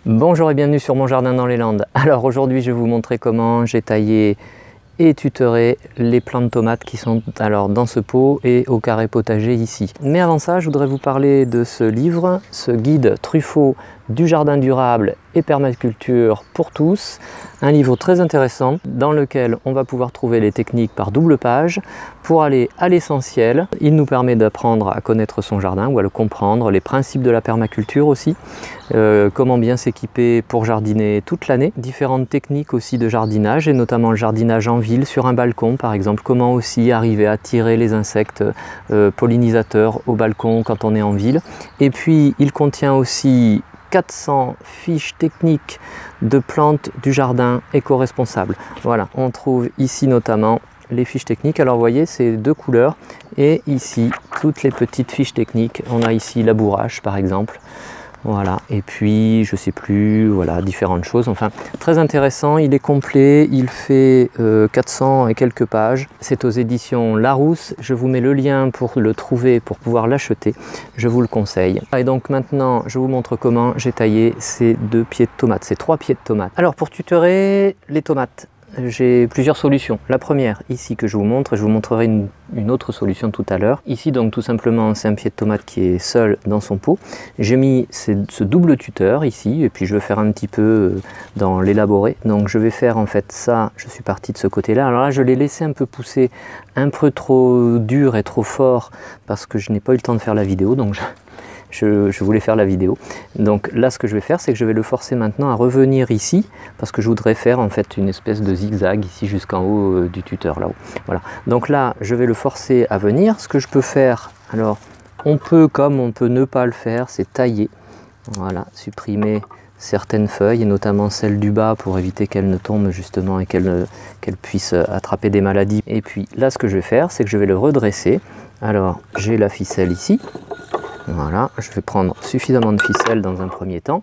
Bonjour et bienvenue sur mon jardin dans les Landes. Alors aujourd'hui je vais vous montrer comment j'ai taillé et tutoré les plants de tomates qui sont alors dans ce pot et au carré potager ici. Mais avant ça je voudrais vous parler de ce livre, ce guide Truffaut du jardin durable et permaculture pour tous. Un livre très intéressant dans lequel on va pouvoir trouver les techniques par double page pour aller à l'essentiel. Il nous permet d'apprendre à connaître son jardin ou à le comprendre, les principes de la permaculture aussi, comment bien s'équiper pour jardiner toute l'année, différentes techniques aussi de jardinage et notamment le jardinage en ville sur un balcon par exemple, comment aussi arriver à attirer les insectes pollinisateurs au balcon quand on est en ville. Et puis il contient aussi 400 fiches techniques de plantes du jardin éco-responsables. Voilà, on trouve ici notamment les fiches techniques. Alors vous voyez, c'est deux couleurs et ici toutes les petites fiches techniques. On a ici labourage par exemple. Voilà, et puis je sais plus, voilà, différentes choses. Enfin, très intéressant, il est complet, il fait 400 et quelques pages. C'est aux éditions Larousse. Je vous mets le lien pour le trouver, pour pouvoir l'acheter. Je vous le conseille. Et donc maintenant, je vous montre comment j'ai taillé ces deux pieds de tomates, ces trois pieds de tomates. Alors pour tutorer les tomates, j'ai plusieurs solutions. La première ici que je vous montre, et je vous montrerai une autre solution tout à l'heure. Ici donc tout simplement c'est un pied de tomate qui est seul dans son pot. J'ai mis ce double tuteur ici et puis je vais faire un petit peu dans l'élaboré. Donc je vais faire en fait ça, je suis parti de ce côté là. Alors là je l'ai laissé un peu pousser un peu trop dur et trop fort parce que je n'ai pas eu le temps de faire la vidéo, donc je voulais faire la vidéo. Donc là ce que je vais faire c'est que je vais le forcer maintenant à revenir ici parce que je voudrais faire en fait une espèce de zigzag ici jusqu'en haut du tuteur là-haut. Voilà, donc là je vais le forcer à venir. Ce que je peux faire, alors on peut comme on peut ne pas le faire, c'est tailler, voilà, supprimer certaines feuilles et notamment celles du bas pour éviter qu'elles ne tombent justement et qu'elles puissent attraper des maladies. Et puis là ce que je vais faire c'est que je vais le redresser. Alors j'ai la ficelle ici. Voilà, je vais prendre suffisamment de ficelle dans un premier temps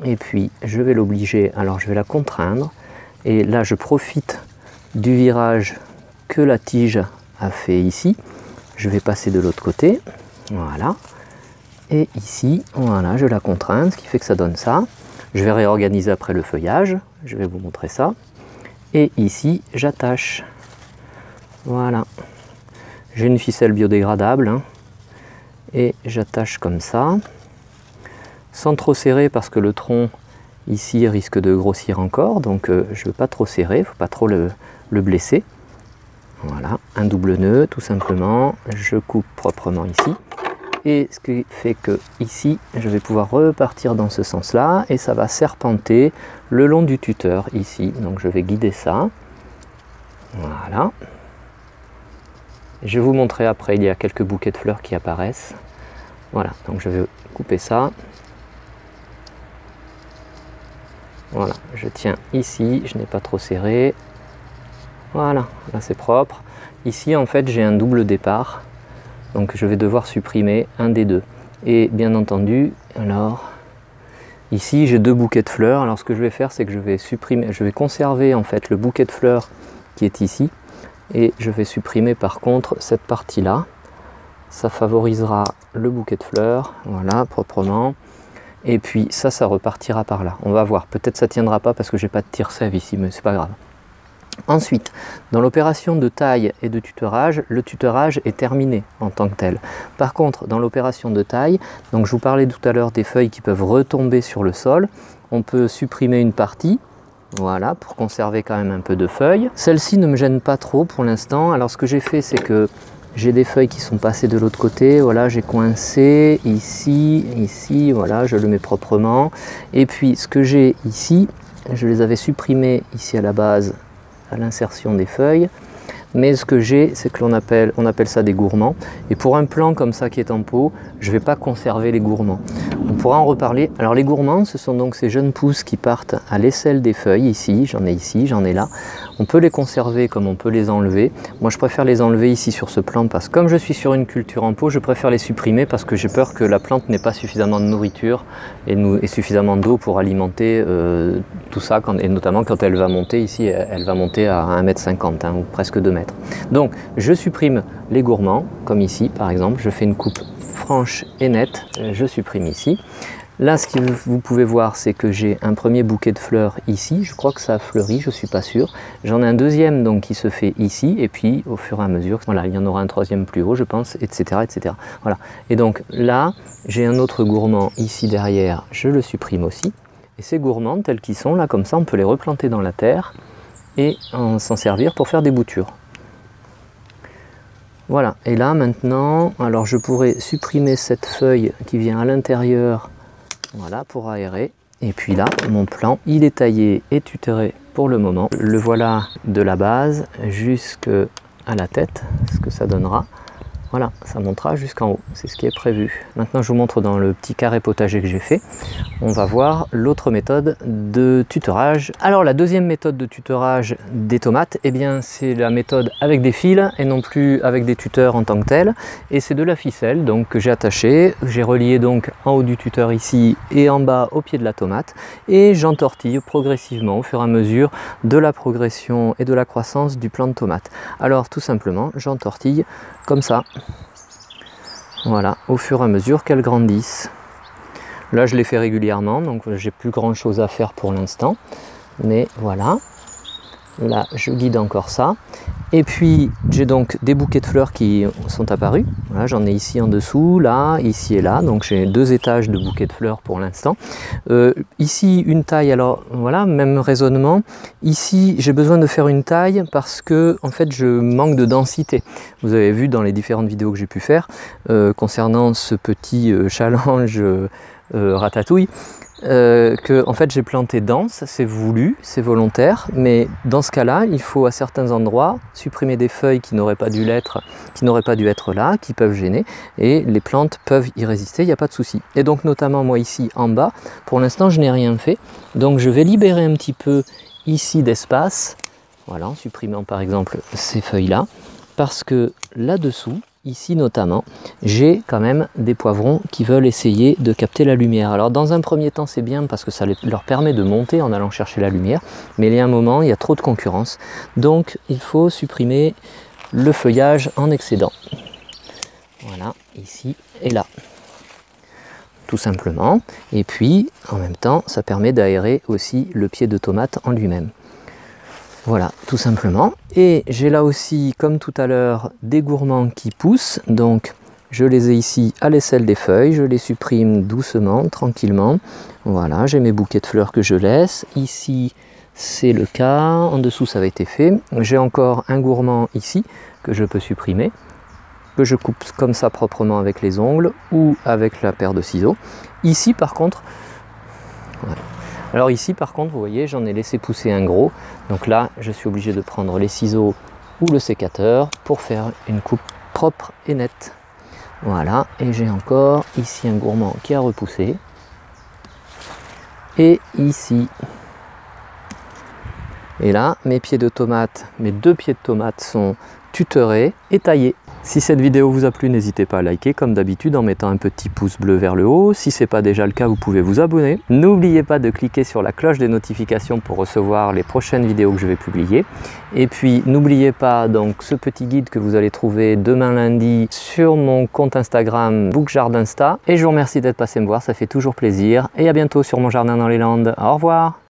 et puis je vais l'obliger, alors je vais la contraindre et là je profite du virage que la tige a fait ici. Je vais passer de l'autre côté, voilà, et ici, voilà, je la contrains, ce qui fait que ça donne ça. Je vais réorganiser après le feuillage, je vais vous montrer ça. Et ici, j'attache, voilà. J'ai une ficelle biodégradable, hein. Et j'attache comme ça, sans trop serrer parce que le tronc ici risque de grossir encore, donc je ne veux pas trop serrer, il ne faut pas trop le blesser. Voilà, un double nœud tout simplement, je coupe proprement ici, et ce qui fait que ici je vais pouvoir repartir dans ce sens là, et ça va serpenter le long du tuteur ici, donc je vais guider ça, voilà. Je vais vous montrer après, il y a quelques bouquets de fleurs qui apparaissent. Voilà, donc je vais couper ça. Voilà, je tiens ici, je n'ai pas trop serré. Voilà, là c'est propre. Ici en fait j'ai un double départ, donc je vais devoir supprimer un des deux. Et bien entendu, alors ici j'ai deux bouquets de fleurs. Alors ce que je vais faire c'est que je vais supprimer, je vais conserver en fait le bouquet de fleurs qui est ici. Et je vais supprimer par contre cette partie là, ça favorisera le bouquet de fleurs, voilà, proprement, et puis ça repartira par là, on va voir, peut-être ça tiendra pas parce que j'ai pas de tire-sève ici, mais c'est pas grave. Ensuite, dans l'opération de taille et de tutorage, le tutorage est terminé en tant que tel. Par contre, dans l'opération de taille, donc je vous parlais tout à l'heure des feuilles qui peuvent retomber sur le sol, on peut supprimer une partie, voilà, pour conserver quand même un peu de feuilles. Celle-ci ne me gêne pas trop pour l'instant. Alors ce que j'ai fait, c'est que j'ai des feuilles qui sont passées de l'autre côté. Voilà, j'ai coincé ici, ici, voilà, je le mets proprement. Et puis ce que j'ai ici, je les avais supprimées ici à la base, à l'insertion des feuilles. Mais ce que j'ai, c'est que on appelle ça des gourmands. Et pour un plant comme ça qui est en pot, je ne vais pas conserver les gourmands. On pourra en reparler. Alors les gourmands, ce sont donc ces jeunes pousses qui partent à l'aisselle des feuilles. Ici, j'en ai là. On peut les conserver comme on peut les enlever. Moi, je préfère les enlever ici sur ce plant parce que comme je suis sur une culture en pot, je préfère les supprimer parce que j'ai peur que la plante n'ait pas suffisamment de nourriture et suffisamment d'eau pour alimenter tout ça. Et notamment quand elle va monter ici, elle va monter à 1,50 m hein, ou presque 2 mètres. Donc, je supprime les gourmands, comme ici par exemple. Je fais une coupe franche et nette, je supprime ici. Là, ce que vous pouvez voir, c'est que j'ai un premier bouquet de fleurs ici. Je crois que ça a fleuri, je ne suis pas sûr. J'en ai un deuxième donc, qui se fait ici. Et puis, au fur et à mesure, voilà, il y en aura un troisième plus haut, je pense, etc. etc. Voilà. Et donc là, j'ai un autre gourmand ici derrière. Je le supprime aussi. Et ces gourmands, tels qu'ils sont, là, comme ça, on peut les replanter dans la terre et s'en servir pour faire des boutures. Voilà. Et là, maintenant, alors je pourrais supprimer cette feuille qui vient à l'intérieur. Voilà, pour aérer. Et puis là, mon plan, il est taillé et tutoré pour le moment. Le voilà de la base jusqu'à la tête, ce que ça donnera. Voilà, ça montera jusqu'en haut, c'est ce qui est prévu. Maintenant, je vous montre dans le petit carré potager que j'ai fait. On va voir l'autre méthode de tutorage. Alors, la deuxième méthode de tutorage des tomates, eh bien, c'est la méthode avec des fils et non plus avec des tuteurs en tant que tel. Et c'est de la ficelle donc, que j'ai attachée. J'ai relié donc en haut du tuteur ici et en bas au pied de la tomate. Et j'entortille progressivement au fur et à mesure de la progression et de la croissance du plant de tomate. Alors, tout simplement, j'entortille comme ça. Voilà, au fur et à mesure qu'elles grandissent. Là, je les fais régulièrement, donc j'ai plus grand chose à faire pour l'instant. Mais voilà, là, je guide encore ça. Et puis, j'ai donc des bouquets de fleurs qui sont apparus. Voilà, j'en ai ici en dessous, là, ici et là. Donc, j'ai 2 étages de bouquets de fleurs pour l'instant. Ici, une taille, alors voilà, même raisonnement. Ici, j'ai besoin de faire une taille parce que, en fait, je manque de densité. Vous avez vu dans les différentes vidéos que j'ai pu faire concernant ce petit challenge ratatouille. Que en fait j'ai planté dense, c'est voulu, c'est volontaire, mais dans ce cas-là, il faut à certains endroits supprimer des feuilles qui n'auraient pas dû l'être, qui n'auraient pas dû être là, qui peuvent gêner, et les plantes peuvent y résister, il n'y a pas de souci. Et donc notamment moi ici en bas, pour l'instant je n'ai rien fait, donc je vais libérer un petit peu ici d'espace, voilà, en supprimant par exemple ces feuilles-là, parce que là-dessous, ici notamment, j'ai quand même des poivrons qui veulent essayer de capter la lumière. Alors dans un premier temps c'est bien parce que ça leur permet de monter en allant chercher la lumière, mais il y a un moment, il y a trop de concurrence, donc il faut supprimer le feuillage en excédent. Voilà, ici et là. Tout simplement. Et puis en même temps, ça permet d'aérer aussi le pied de tomate en lui-même. Voilà, tout simplement. Et j'ai là aussi, comme tout à l'heure, des gourmands qui poussent. Donc, je les ai ici à l'aisselle des feuilles. Je les supprime doucement, tranquillement. Voilà, j'ai mes bouquets de fleurs que je laisse. Ici, c'est le cas. En dessous, ça avait été fait. J'ai encore un gourmand ici que je peux supprimer, que je coupe comme ça proprement avec les ongles ou avec la paire de ciseaux. Ici, par contre, voilà. Alors ici par contre, vous voyez, j'en ai laissé pousser un gros. Donc là, je suis obligé de prendre les ciseaux ou le sécateur pour faire une coupe propre et nette. Voilà, et j'ai encore ici un gourmand qui a repoussé. Et ici. Et là, mes pieds de tomate, mes 2 pieds de tomate sont tutorés et taillés. Si cette vidéo vous a plu, n'hésitez pas à liker comme d'habitude en mettant un petit pouce bleu vers le haut. Si ce n'est pas déjà le cas, vous pouvez vous abonner. N'oubliez pas de cliquer sur la cloche des notifications pour recevoir les prochaines vidéos que je vais publier. Et puis n'oubliez pas donc ce petit guide que vous allez trouver demain lundi sur mon compte Instagram BookJardinsta. Et je vous remercie d'être passé me voir, ça fait toujours plaisir. Et à bientôt sur Mon Jardin dans les Landes. Au revoir.